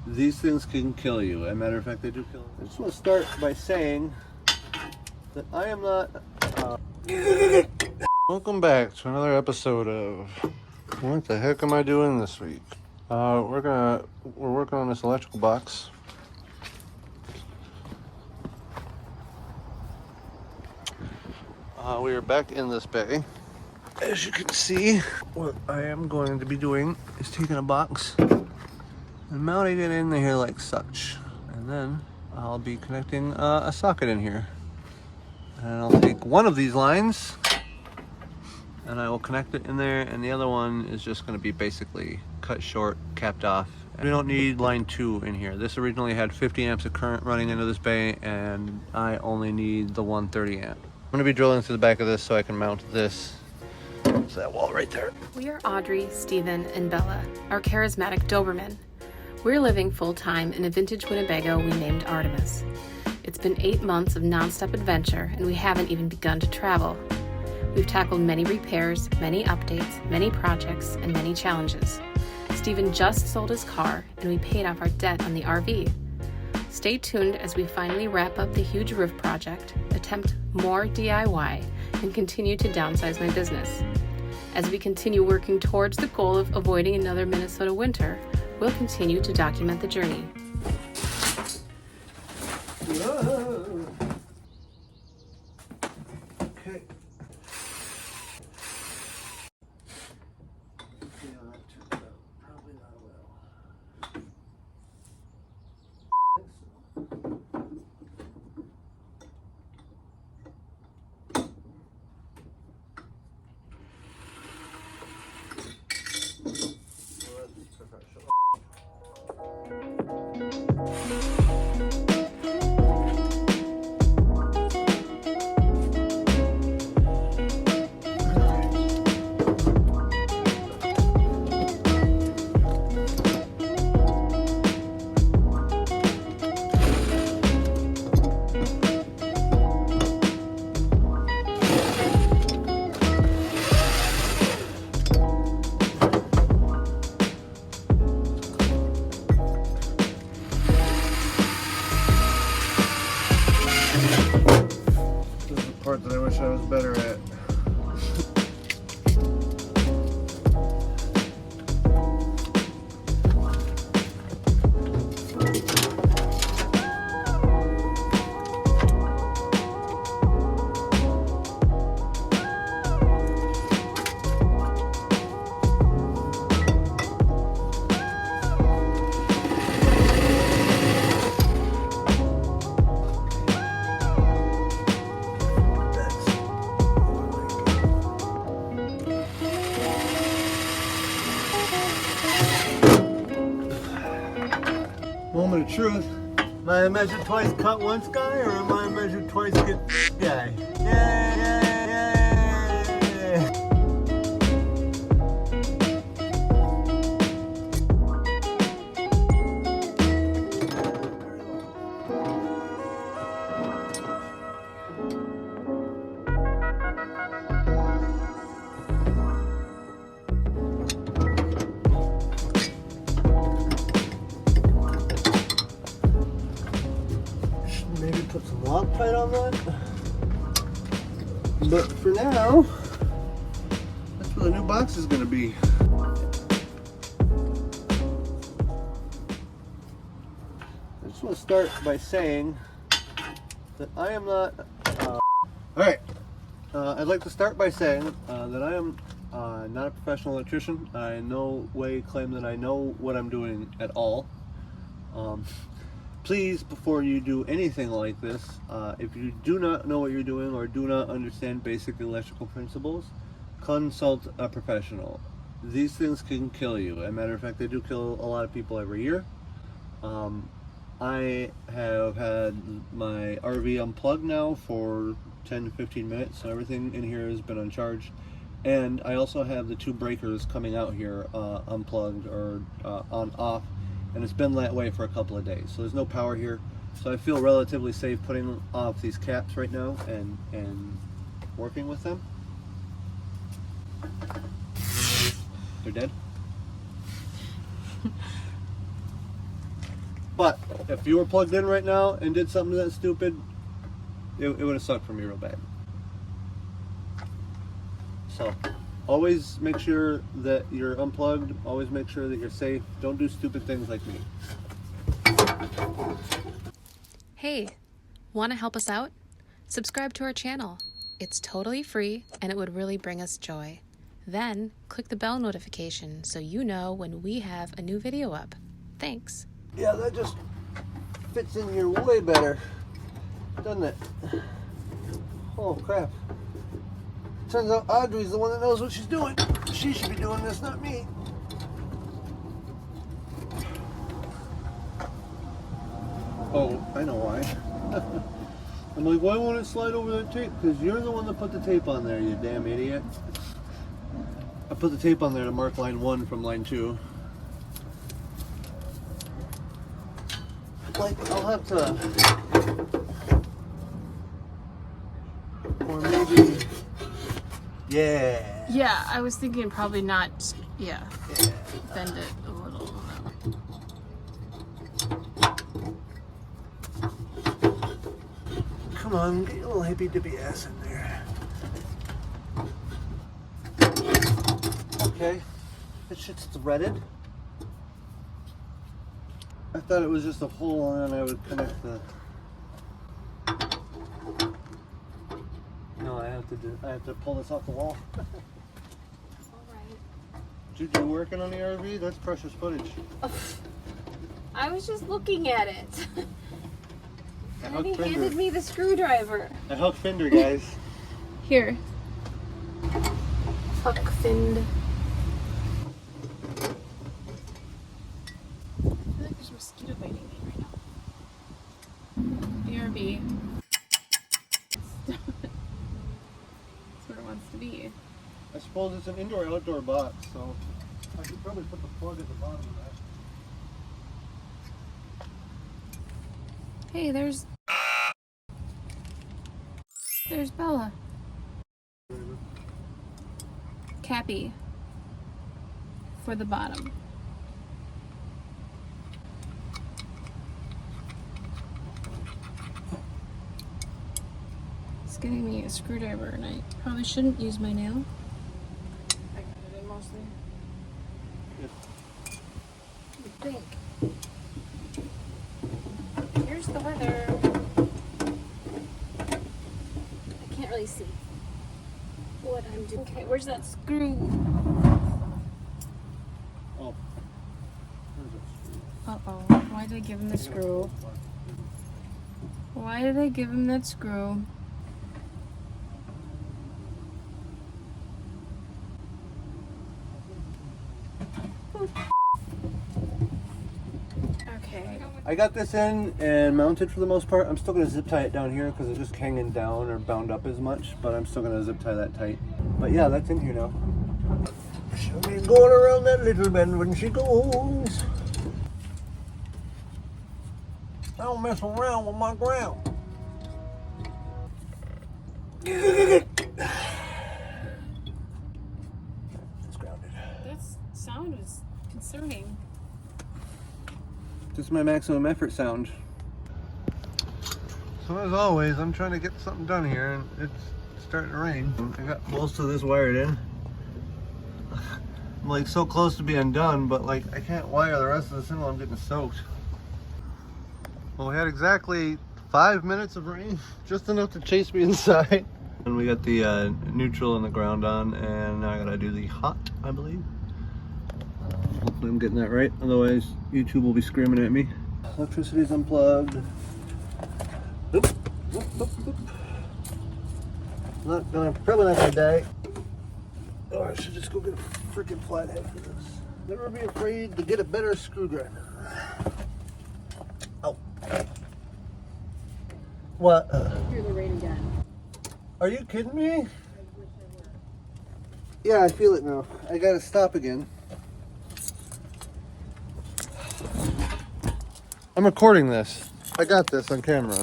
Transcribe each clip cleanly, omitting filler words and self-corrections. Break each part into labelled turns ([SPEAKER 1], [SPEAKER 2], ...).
[SPEAKER 1] These things can kill you. As a matter of fact, they do kill you. I just want to start by saying that I am not... Welcome back to another episode of What the Heck Am I Doing This Week? We're working on this electrical box. We are back in this bay. As you can see, what I am going to be doing is taking a box and mounting it in here like such. And then I'll be connecting a socket in here. And I'll take one of these lines and I will connect it in there, and the other one is just going to be basically cut short, capped off. We don't need line 2 in here. This originally had 50 amps of current running into this bay, and I only need the 130 amp. I'm going to be drilling through the back of this so I can mount this to that wall right there.
[SPEAKER 2] We are Audrey, Steven, and Bella, our charismatic Doberman. We're living full-time in a vintage Winnebago we named Artemis. It's been 8 months of non-stop adventure, and we haven't even begun to travel. We've tackled many repairs, many updates, many projects, and many challenges. Steven just sold his car, and we paid off our debt on the RV. Stay tuned as we finally wrap up the huge roof project, attempt more DIY, and continue to downsize my business. As we continue working towards the goal of avoiding another Minnesota winter, we'll continue to document the journey.
[SPEAKER 1] Whoa. Okay. Yeah, that turned out probably not well. Part that I wish I was better at. Moment of truth. Am I a measure twice, cut once guy, or am I a measure twice, get guy? Yeah. Maybe put some Loctite on that. But for now, that's where the new box is going to be. I just want to start by saying that I am not... Alright, I'd like to start by saying that I am not a professional electrician. I in no way claim that I know what I'm doing at all. Please, before you do anything like this, if you do not know what you're doing or do not understand basic electrical principles, consult a professional. These things can kill you. As a matter of fact, they do kill a lot of people every year. I have had my RV unplugged now for 10 to 15 minutes, so everything in here has been uncharged. And I also have the 2 breakers coming out here unplugged or on off. And it's been that way for a couple of days, so there's no power here. So I feel relatively safe putting off these caps right now and working with them. They're dead. But if you were plugged in right now and did something that stupid, it would have sucked for me real bad. So always make sure that you're unplugged. Always make sure that you're safe. Don't do stupid things like me.
[SPEAKER 2] Hey, want to help us out? Subscribe to our channel. It's totally free and it would really bring us joy. Then click the bell notification so you know when we have a new video up. Thanks.
[SPEAKER 1] Yeah, that just fits in here way better, doesn't it? Oh crap. Turns out Audrey's the one that knows what she's doing. She should be doing this, not me. Oh, I know why. I'm like, why won't it slide over that tape? Because you're the one that put the tape on there, you damn idiot. I put the tape on there to mark line 1 from line 2. Like, I'll have to... Or maybe... Yeah.
[SPEAKER 2] Yeah, I was thinking probably not, yeah. Bend it a little.
[SPEAKER 1] Come on, get your little hippy dippy ass in there. Okay, this shit's threaded. I thought it was just a hole and I would connect the... No, I have to pull this off the wall.
[SPEAKER 2] Alright.
[SPEAKER 1] Dude, you working on the RV? That's precious footage.
[SPEAKER 2] I was just looking at it.
[SPEAKER 1] A
[SPEAKER 2] And he
[SPEAKER 1] hook
[SPEAKER 2] handed
[SPEAKER 1] fender.
[SPEAKER 2] me the screwdriver.
[SPEAKER 1] A hook fender, guys.
[SPEAKER 2] Here. Huck find. I feel like there's a mosquito biting me right now. BRB. That's where it wants to be.
[SPEAKER 1] I suppose it's an indoor-outdoor box, so I could probably put the plug at the bottom of that.
[SPEAKER 2] Hey, there's Bella. Cappy for the bottom. It's getting me a screwdriver and I probably shouldn't use my nail. I got it in mostly. I think. Here's the weather. I can't really see what I'm doing. Okay, where's that screw?
[SPEAKER 1] Oh.
[SPEAKER 2] Uh-oh. Why did I give him the screw? Why did I give him that screw? Okay.
[SPEAKER 1] I got this in and mounted for the most part. I'm still going to zip tie it down here because it's just hanging down or bound up as much, but I'm still going to zip tie that tight. But yeah, that's in here now. She'll be going around that little bend when she goes. I don't mess around with my ground. It's grounded.
[SPEAKER 2] That sound was concerning.
[SPEAKER 1] This is my maximum effort sound. So as always, I'm trying to get something done here and it's starting to rain. I got most of this wired in. I'm like so close to being done, but like I can't wire the rest of this in while I'm getting soaked. Well, we had exactly 5 minutes of rain, just enough to chase me inside. And we got the neutral and the ground on, and now I gotta do the hot, I believe. Hopefully I'm getting that right, otherwise YouTube will be screaming at me. Electricity's unplugged. Oop, oop, oop, oop. Probably not gonna die. Oh, I should just go get a freaking flathead for this. Never be afraid to get a better screwdriver. Oh. What?
[SPEAKER 2] Hear the rain again.
[SPEAKER 1] Are you kidding me? Yeah, I feel it now. I gotta stop again. I'm recording this. I got this on camera.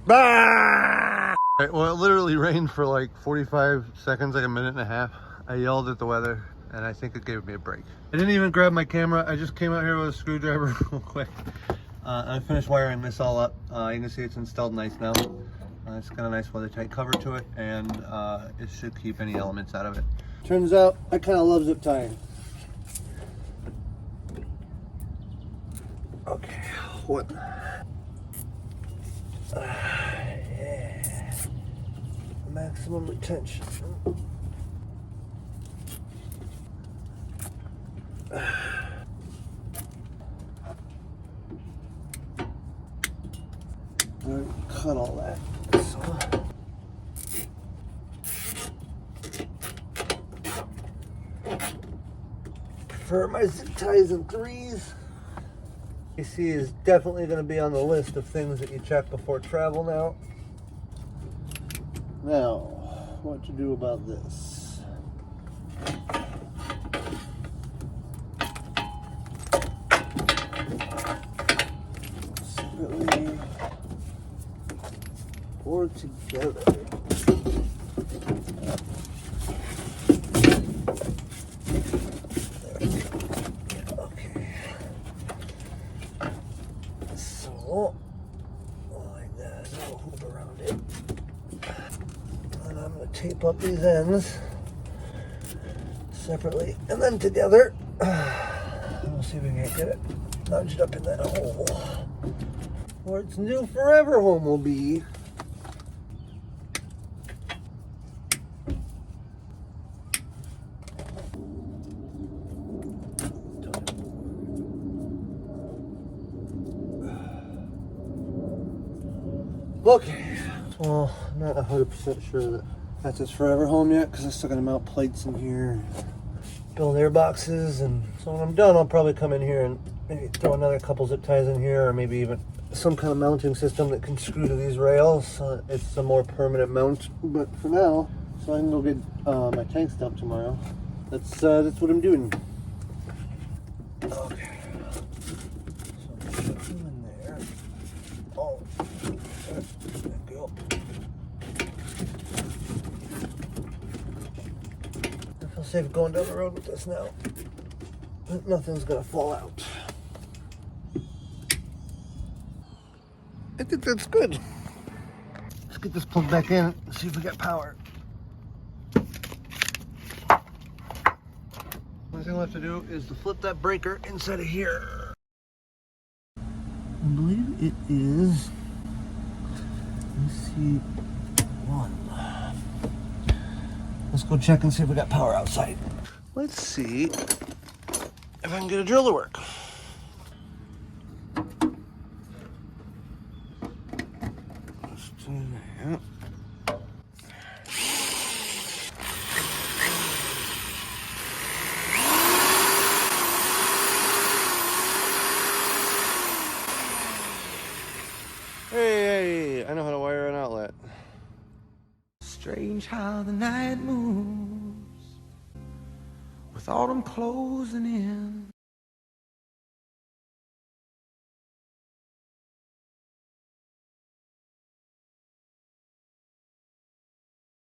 [SPEAKER 1] Bah! Right, well, it literally rained for like 45 seconds, like a minute and a half. I yelled at the weather. and I think it gave me a break. I didn't even grab my camera. I just came out here with a screwdriver real quick. I finished wiring this all up. You can see it's installed nice now. It's got a nice weather-tight cover to it, and it should keep any elements out of it. Turns out I kind of love zip tying. Okay, what? Yeah. Maximum retention. I cut all that. So. Prefer my zip ties in 3s. AC is definitely going to be on the list of things that you check before travel now. Now, what to do about this? Separately or together. Okay. So, like that, I'll hold around it. And I'm going to tape up these ends separately and then together. We'll see if we can get it nudged up in that hole where its new forever home will be. Okay, well, I'm not 100% sure that that's its forever home yet because I still got to mount plates in here, build air boxes, and so when I'm done, I'll probably come in here and maybe throw another couple zip ties in here, or maybe even some kind of mounting system that can screw to these rails so it's a more permanent mount. But for now, so I can go get my tanks dumped tomorrow. That's what I'm doing. Okay. So put them in there. Oh. There we go. I feel safe going down the road with this now. Nothing's gonna fall out. I think that's good. Let's get this plugged back in and see if we got power. Only thing we'll have to do is to flip that breaker inside of here. I believe it is. Let's see. One. Let's go check and see if we got power outside. Let's see if I can get a drill to work. Let's do that. Hey, I know how to wire an outlet.
[SPEAKER 3] Strange how the night moves with autumn closing in.